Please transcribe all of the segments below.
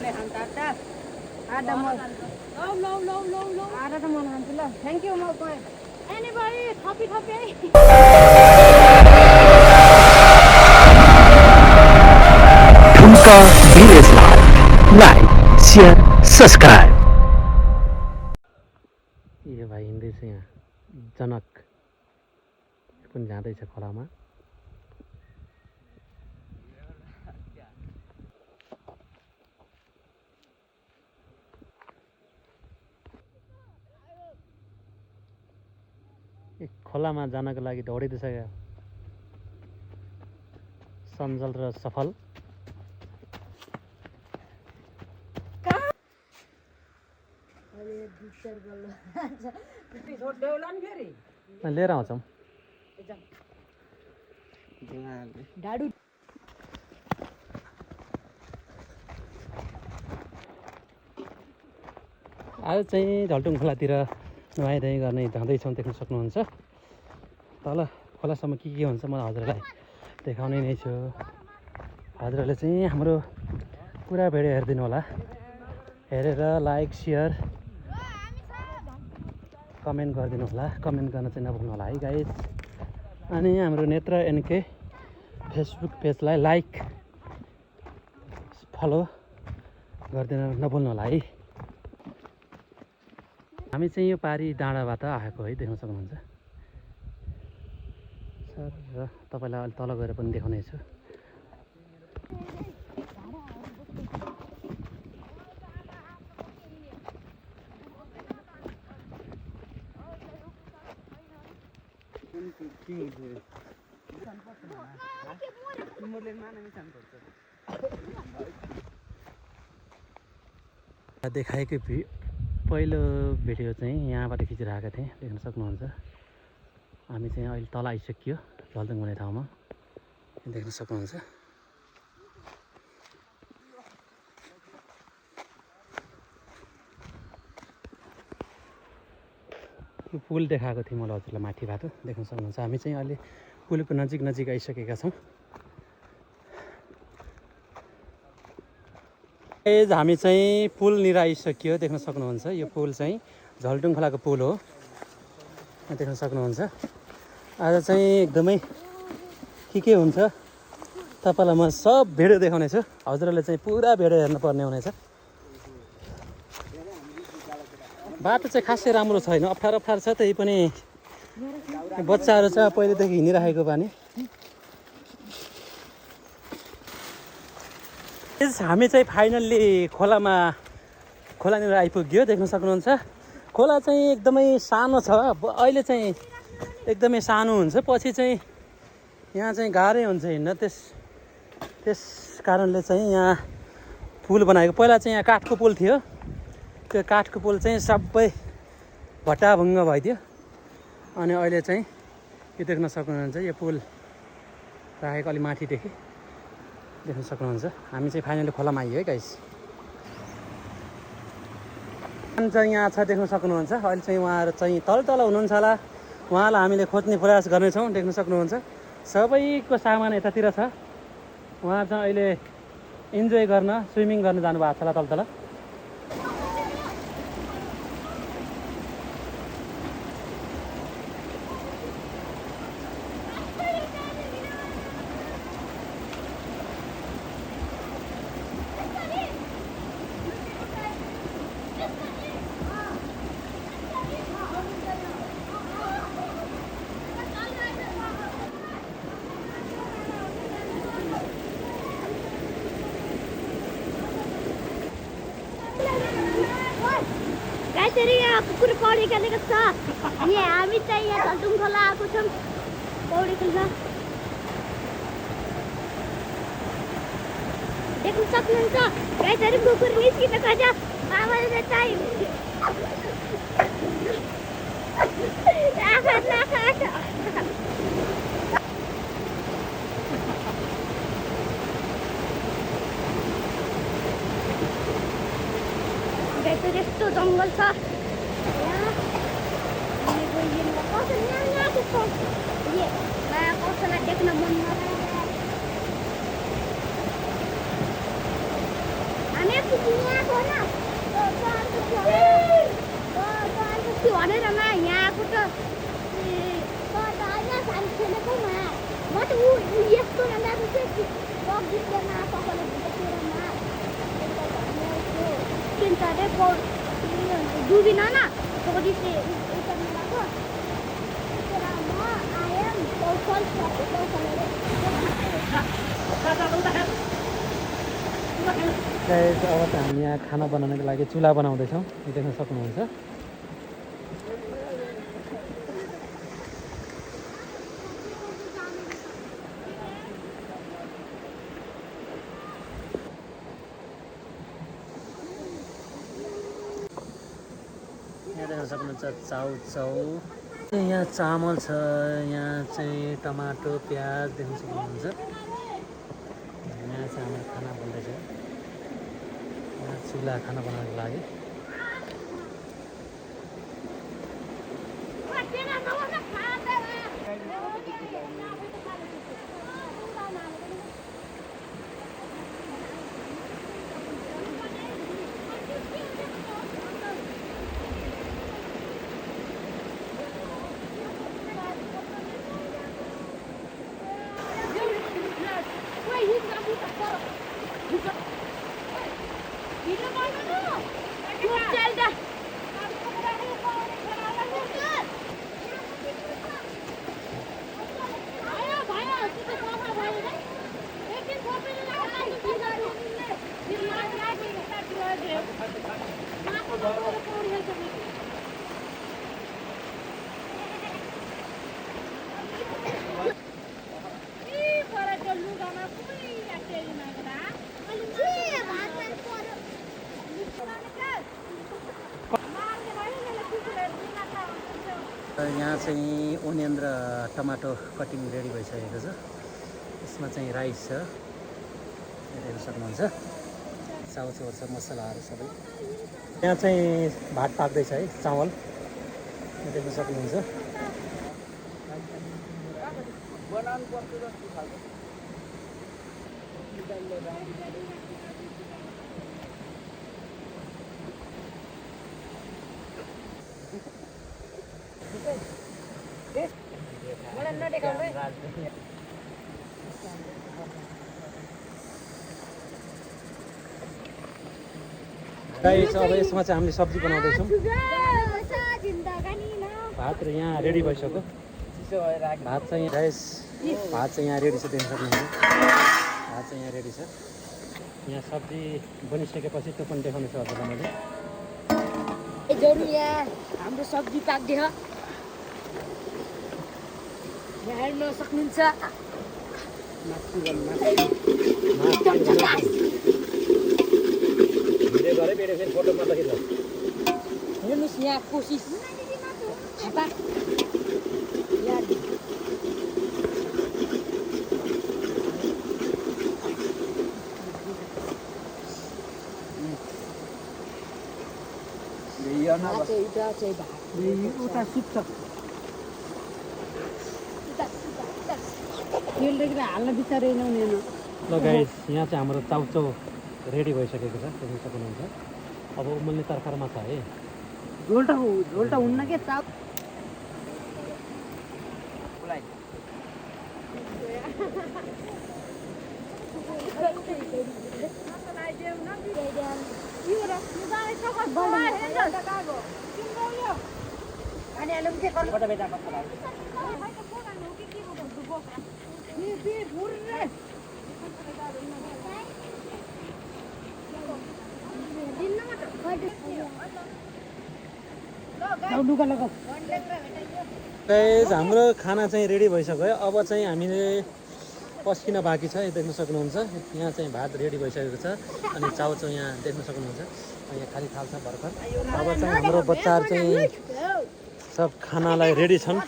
Ada mau. Ada teman nanti lah. Thank you mau kau. Anybody, happy. ठुमका भिलेजलाई like share subscribe. ये भाइ हिँड्दैछ यहाँ जनक पनि जाँदैछ खोलामा। खोलामा जानको लागि दौडिँदैछ क्या सञ्जल र सफल। लिएर आउँछौँ आज चाहिँ झल्टुङ खोलातिर नुहाइधुवाइ गर्ने जाँदैछौँ। देख्न सक्नुहुन्छ तल खोलासम्म के हुन्छ म हजुरलाई देखाउने नै छु। हजुरहरूले चाहिँ हाम्रो पुरा भिडियो हेरिदिनु होला। हेरेर लाइक शेयर कमेन्ट गरिदिनु होला। कमेन्ट गर्न चाहिँ नभुल्नु होला है गाइस। अनि हाम्रो नेत्र एनके फेसबुक पेजलाई लाइक फलो गरिदिन नभुल्नु होला है। हामी चाहिँ यो पारी डाँडाबाट आएको है, देख्न सक्नुहुन्छ सर। र तपाईँलाई अलि तल गएर पनि देखाउने छु। देखाएको पहिलो भिडियो चाहिँ यहाँबाट खिचिरहेको थिएँ, देख्न सक्नुहुन्छ। हामी चाहिँ अहिले तल आइसक्यो झल्टुङ भन्ने ठाउँमा, देख्न सक्नुहुन्छ। यो पुल देखाएको थिएँ मैले हजुरलाई माथिबाट, देख्न सक्नुहुन्छ। हामी चाहिँ अहिले पुलको नजिक आइसकेका छौँ। हामी चाहिँ पुलनिर आइसक्यो, देख्न सक्नुहुन्छ। यो पुल चाहिँ झल्टुङ खोलाको पुल हो, देख्न सक्नुहुन्छ। आज चाहिँ एकदमै के हुन्छ तपाईँलाई म सब भिडियो देखाउने छु। हजुरहरूले चाहिँ पुरा भिडियो हेर्नुपर्ने हुनेछ। बाटो चाहिँ खासै राम्रो छैन, अप्ठ्यारो छ। त्यही पनि बच्चाहरू चाहिँ पहिलेदेखि हिँडिराखेको बानी। हामी चाहिँ फाइनल्ली खोलानिर आइपुग्यो, देख्न सक्नुहुन्छ। खोला चाहिँ एकदमै सानो छ। अहिले चाहिँ एकदमै सानो हुन्छ, पछि चाहिँ यहाँ चाहिँ गाह्रै हुन्छ हिँड्न। त्यस कारणले चाहिँ यहाँ पुल बनाएको। पहिला चाहिँ यहाँ काठको पुल थियो, त्यो काठको पुल चाहिँ सबै भट्टाभुङ्ग भइदियो। अनि अहिले चाहिँ यो देख्न सक्नुहुन्छ, यो पुल राखेको अलि माथिदेखि देख्न सक्नुहुन्छ। हामी चाहिँ फाइनली खोलामा आइयो है गाइस। चाहिँ यहाँ छ, देख्न सक्नुहुन्छ। अहिले चाहिँ उहाँहरू चाहिँ तल हुनुहुन्छ होला, उहाँलाई हामीले खोज्ने प्रयास गर्नेछौँ। देख्न सक्नुहुन्छ सबैको सामान यतातिर छ। उहाँ चाहिँ अहिले इन्जोय गर्न स्विमिङ गर्न जानुभएको छ होला तल। यहाँ कुकुर पौडी खेलेको छ। यहाँ हामी चाहिँ यहाँ झल्टुङ खोला आएको छौँ पौडी खेल्न। देख्न सक्नुहुन्छ गाईहरू कुकुर निस्किन खोज्छ। आमाले चाहिँ यस्तो जङ्गल छ। कसैलाई देख्न मन नलाग्यो। हामी यस्तो नजानु चाहिँ बगिँदैन तपाईँले भित्रमा चिन्ताले डुबिन न थोड़ी से ऊपर में लागो तेरा मां आई एम कौशल गाइस अब त हामी यहाँ खाना बनाउनको लागि चुल्हा बनाउँदैछौँ देख्न सक्नुहुन्छ यहाँ देख्न सक्नुहुन्छ चाउचाउ यहाँ चामल छ यहाँ चाहिँ टमाटो प्याज देख्न सक्नुहुन्छ यहाँ चाहिँ हाम्रो खाना बन्दैछ यहाँ चुल्हा खाना बनाउनको लागि यहाँ चाहिँ ओनियन र टमाटो कटिङ रेडी भइसकेको छ यसमा चाहिँ राइस छ हेर्न सक्नुहुन्छ चाउचाउ छ मसलाहरू सबै यहाँ चाहिँ भात पाक्दैछ है चामल देख्न सक्नुहुन्छ गाइस अब यसमा चाहिँ हामीले सब्जी बनाउँदैछौँ भात र यहाँ रेडी भइसक्यो भात चाहिँ गाइस भात चाहिँ यहाँ रेडी छ देख्न सक्नुहुन्छ भात चाहिँ यहाँ रेडी छ यहाँ सब्जी बनिसकेपछि त्यो पनि देखाउनु छ हजुरलाई मैले जरुर यहाँ हाम्रो सब्जी पाक्दैछ यहाँ हेर्न सक्नुहुन्छ हेर्नुहोस् यहाँ कोसिस उता सुत्छ तेलदेखि हाल्न बिचारेन उनीहरू ल गाइस यहाँ चाहिँ हाम्रो चाउचाउ रेडी भइसकेको छ देख्न सक्नुहुन्छ अब उम्मल्ने तरकारमा छ है झोल्टा हुन्न के चाउ गाइस हाम्रो खाना चाहिँ रेडी भइसक्यो अब चाहिँ हामीले पस्किन बाँकी छ देख्न सक्नुहुन्छ यहाँ चाहिँ भात रेडी भइसकेको छ अनि चाउचाउ यहाँ देख्न सक्नुहुन्छ यहाँ खाली थाल्छ भर्खर अब चाहिँ हाम्रो बच्चाहरू चाहिँ सब खानालाई रेडी छन्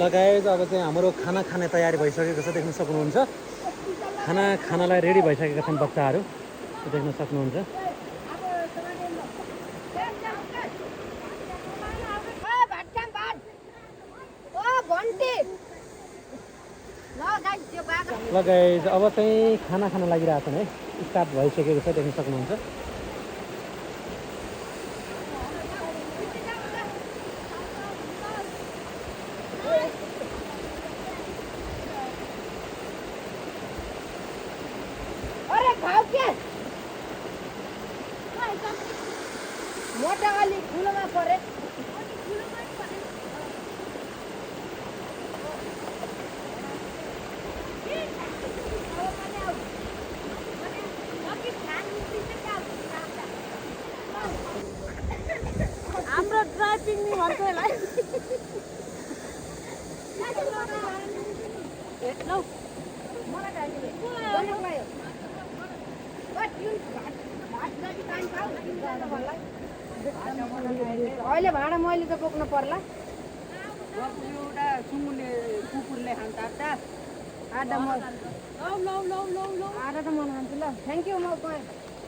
लगायत अब चाहिँ हाम्रो खाना खाने तयारी भइसकेको छ देख्न सक्नुहुन्छ खानालाई रेडी भइसकेका छन् बच्चाहरू देख्न सक्नुहुन्छ ल गाइस अब चाहिँ खाना खान लागिरहेको छन् है स्टार्ट भइसकेको छ देख्न सक्नुहुन्छ मोटा अलि ठुलोमा परे हाम्रो ड्राई पिकनिक भन्छ यसलाई लौ मलाई अहिले भाँडा मैले त बोक्नु पर्ला एउटा सुँगुरले कुकुरले खान्छ आधा म आधा त म खान्छु ल थ्याङ्क यू म गएँ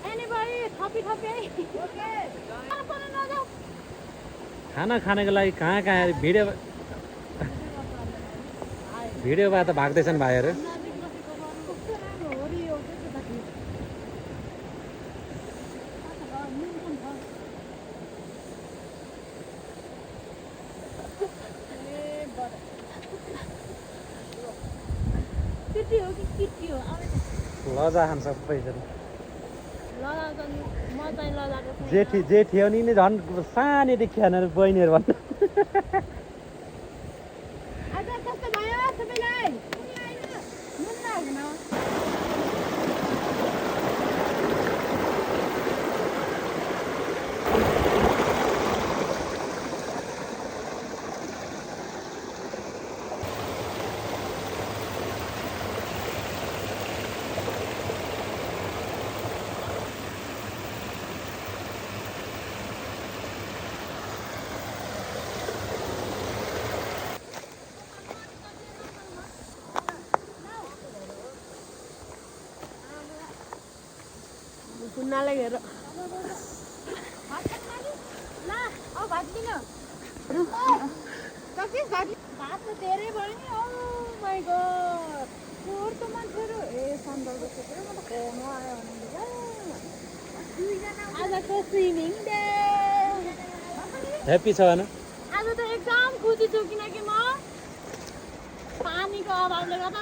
एनीबडी थपी खाना खानेको लागि कहाँ भिडियोबाट त भाग्दैछन् भाइहरू लजा खान्छ सबैजना जेठी हो नि झन् सानैदेखि खाना बहिनीहरू भन्नु कुन्नालाई हेर भात त धेरै भयो नि ओ माई गॉड फोहोर त मान्छेहरू ए सन्दर्भ क्षेत्र म त खोर्नु आयो आजको स्विमिङ डे ह्याप्पी छ होइन आज त एकदम खुसी छु किनकि म पानीको अभावले गर्दा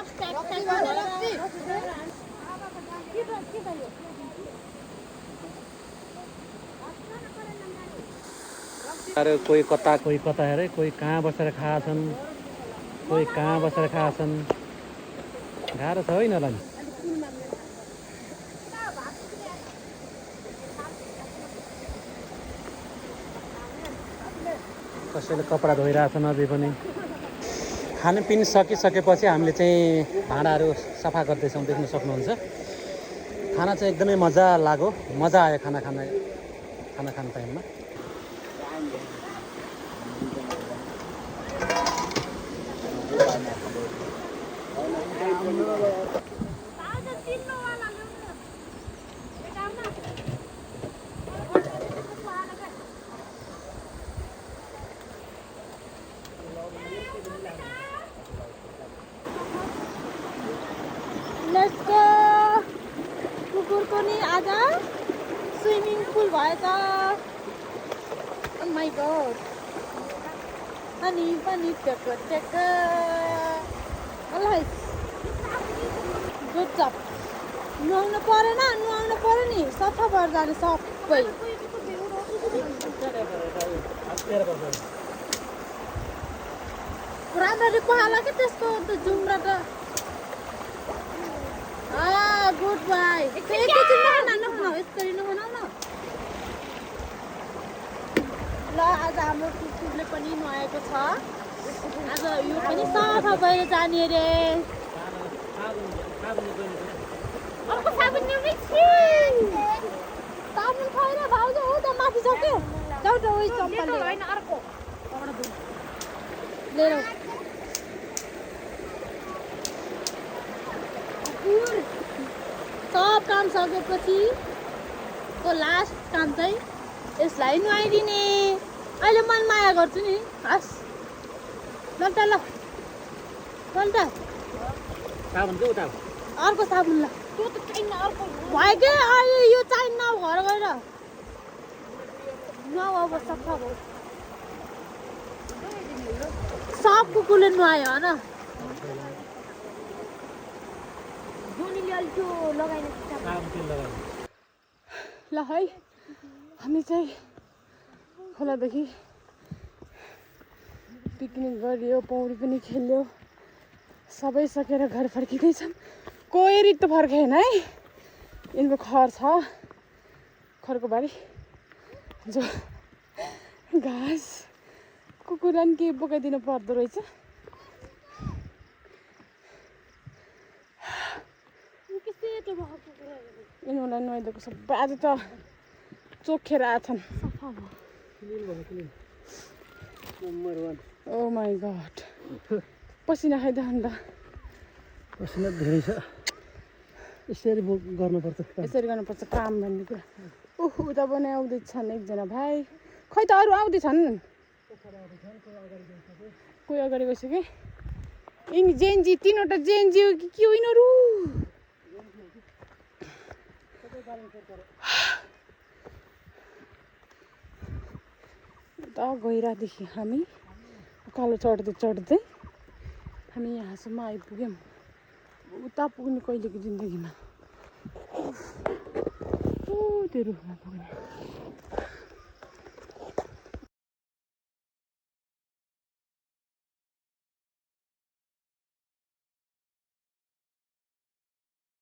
अरे कोही कता हेरे कोही कहाँ बसेर खाएछन् कोही कहाँ बसेर खाएछन् गाह्रो छ होइन होला नि कसैले कपडा धोइरहेछन् अझै पनि खानपिन सकिसकेपछि हामीले चाहिँ भाँडाहरू सफा गर्दैछौँ देख्न सक्नुहुन्छ खाना चाहिँ एकदमै मजा लाग्यो मजा आयो खाना खाने टाइममा लेट्स गो कुकुरको नि आज स्विमिङ पुल भएछ ओ माई गॉड अनि पनि टेक गुड जब नुहाउनु पऱ्यो नि सफा भएर जाने सबै राम्ररी पहाल के त्यसको त जुम्रा त गुड बाई एकैछिन यसरी नखानु न ल आज हाम्रो कुकुरले पनि नुहाएको छ आज यो पनि सफा भएर जाने अरे अर्को साबुन ल्याउने साबुन छैन भाउजू हो त माथि छ के जाऊ त उही चम्पल होइन अर्को लिएर सब काम सकेपछि को लास्ट काम चाहिँ यसलाई नुहाइदिने अहिले मन माया गर्छु नि हस् ल त साबुनको उता अर्को साबुन ल त्यो त चाहिन्न अर्को भयो के अहिले यो चाहिन्न घर गएर न अब सफा भयो सब कुकुरले नुहायो होइन जोनीले अलिक त्यो लगाइन साबुन तेल लगायो ल है हामी चाहिँ खोलादेखि पिकनिक गरियो पौडी पनि खेल्यो सबै सकेर घर फर्किँदैछन् कोही रित्तो फर्केन है यिनको खर छ खरको बारी जो घाँस कुकुरलाई पनि के बोकाइदिनु पर्दो रहेछ यिनीहरूलाई नुहाइदिएको सबै आज त चोखेर आछन् नम्बर 1 ओ माई गड पसिना खाइदा अन्त पसिना धेरै छ यसरी गर्नुपर्छ यसरी गर्नुपर्छ काम भन्ने कुरा ओह उता पनि आउँदैछन् एकजना भाइ खै त अरू आउँदैछन् कोही अगाडि गइसके यिनी जेएनजी 3वटा जेएनजी हो कि के हो यिनीहरू उता गहिरादेखि हामी उकालो चढ्दै चढ्दै हामी यहाँसम्म आइपुग्यौँ उता पुग्ने कहिलेको जिन्दगीमा त्यो रुखमा पुग्ने